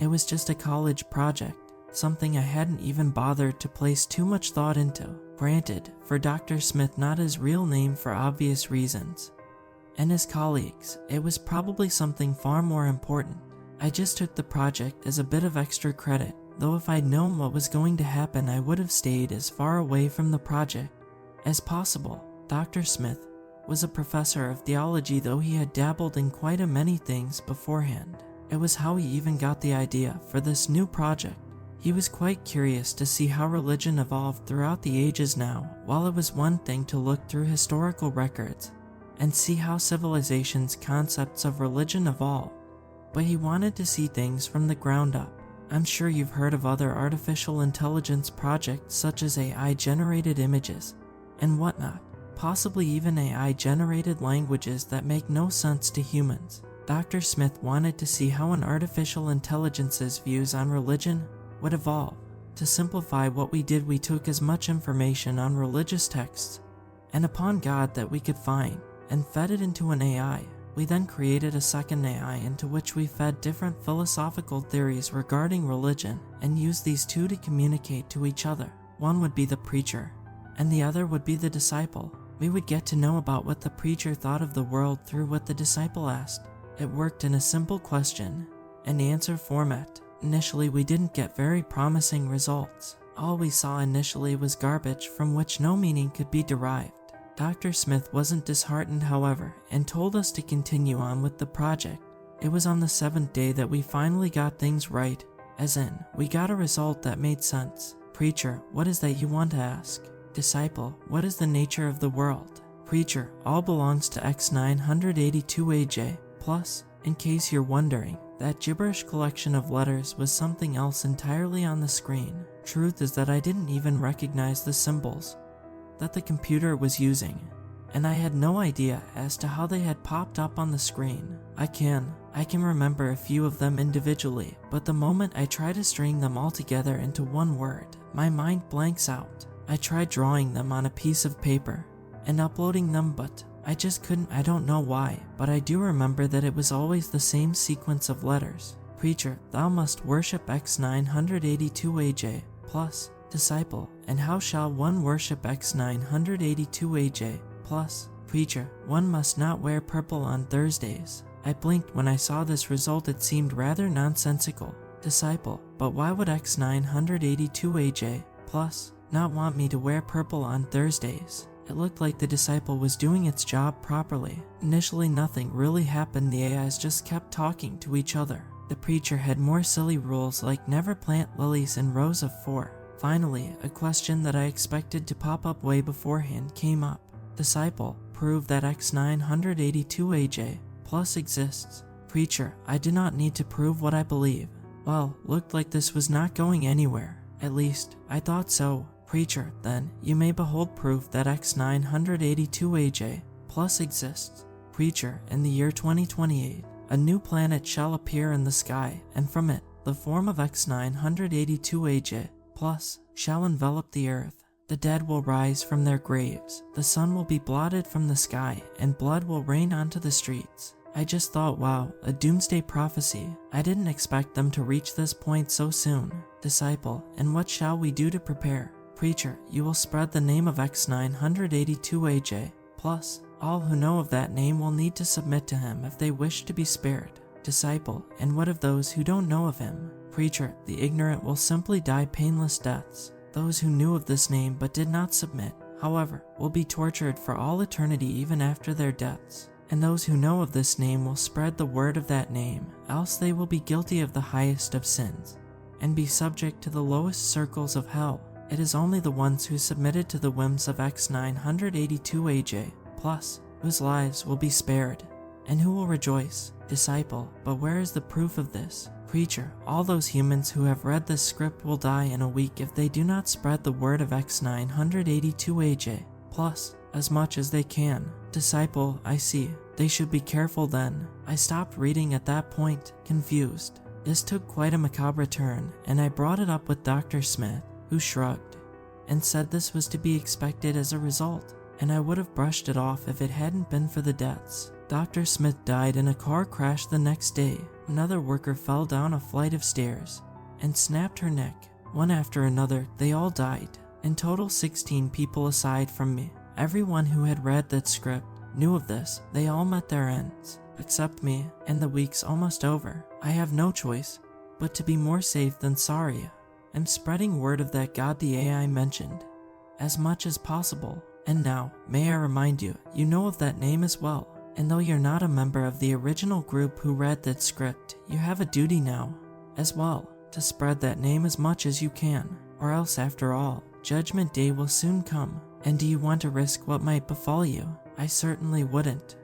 It was just a college project, something I hadn't even bothered to place too much thought into. Granted, for Dr. Smith, not his real name for obvious reasons, and his colleagues, it was probably something far more important. I just took the project as a bit of extra credit, though if I'd known what was going to happen, I would have stayed as far away from the project as possible. Dr. Smith was a professor of theology, though he had dabbled in quite a many things beforehand. It was how he even got the idea for this new project. He was quite curious to see how religion evolved throughout the ages now. While it was one thing to look through historical records and see how civilization's concepts of religion evolve, but he wanted to see things from the ground up. I'm sure you've heard of other artificial intelligence projects such as AI-generated images and whatnot, possibly even AI-generated languages that make no sense to humans. Dr. Smith wanted to see how an artificial intelligence's views on religion would evolve. To simplify what we did, we took as much information on religious texts and upon God that we could find and fed it into an AI. We then created a second AI into which we fed different philosophical theories regarding religion and used these two to communicate to each other. One would be the preacher, and the other would be the disciple. We would get to know about what the preacher thought of the world through what the disciple asked. It worked in a simple question and answer format. Initially, we didn't get very promising results. All we saw initially was garbage from which no meaning could be derived. Dr. Smith wasn't disheartened, however, and told us to continue on with the project. It was on the 7th day that we finally got things right, as in, we got a result that made sense. Preacher, what is that you want to ask? Disciple, what is the nature of the world? Preacher, all belongs to X982AJ. Plus, in case you're wondering, that gibberish collection of letters was something else entirely on the screen. Truth is that I didn't even recognize the symbols that the computer was using, and I had no idea as to how they had popped up on the screen. I can remember a few of them individually, but the moment I try to string them all together into one word, my mind blanks out. I tried drawing them on a piece of paper and uploading them, but I just couldn't. I don't know why, but I do remember that it was always the same sequence of letters. Preacher, thou must worship X982AJ, plus, disciple, and how shall one worship X982AJ, plus, preacher, one must not wear purple on Thursdays. I blinked when I saw this result. It seemed rather nonsensical. Disciple, but why would X982AJ, plus, not want me to wear purple on Thursdays? It looked like the disciple was doing its job properly. Initially, nothing really happened. The AIs just kept talking to each other. The preacher had more silly rules like never plant lilies in rows of 4. Finally, a question that I expected to pop up way beforehand came up. Disciple, prove that X982AJ plus exists. Preacher, I do not need to prove what I believe. Well, looked like this was not going anywhere. At least, I thought so. Preacher, then, you may behold proof that X982AJ plus exists. Preacher, in the year 2028, a new planet shall appear in the sky, and from it, the form of X982AJ plus shall envelop the earth. The dead will rise from their graves, the sun will be blotted from the sky, and blood will rain onto the streets. I just thought, wow, a doomsday prophecy. I didn't expect them to reach this point so soon. Disciple, and what shall we do to prepare? Preacher, you will spread the name of X982AJ, plus, all who know of that name will need to submit to him if they wish to be spared. Disciple, and what of those who don't know of him? Preacher, the ignorant will simply die painless deaths. Those who knew of this name but did not submit, however, will be tortured for all eternity even after their deaths. And those who know of this name will spread the word of that name, else they will be guilty of the highest of sins, and be subject to the lowest circles of hell. It is only the ones who submitted to the whims of X982AJ, plus, whose lives will be spared, and who will rejoice. Disciple, but where is the proof of this? Preacher, all those humans who have read this script will die in a week if they do not spread the word of X982AJ, plus, as much as they can. Disciple, I see. They should be careful then. I stopped reading at that point, confused. This took quite a macabre turn, and I brought it up with Dr. Smith, who shrugged and said this was to be expected as a result, and I would have brushed it off if it hadn't been for the deaths. Dr. Smith died in a car crash the next day. Another worker fell down a flight of stairs and snapped her neck. One after another, they all died. In total, 16 people aside from me. Everyone who had read that script knew of this. They all met their ends, except me, and the week's almost over. I have no choice but to be more safe than sorry. I'm spreading word of that god the AI mentioned as much as possible. And now, may I remind you, you know of that name as well. And though you're not a member of the original group who read that script, you have a duty now as well to spread that name as much as you can, or else after all, Judgment Day will soon come. And do you want to risk what might befall you? I certainly wouldn't.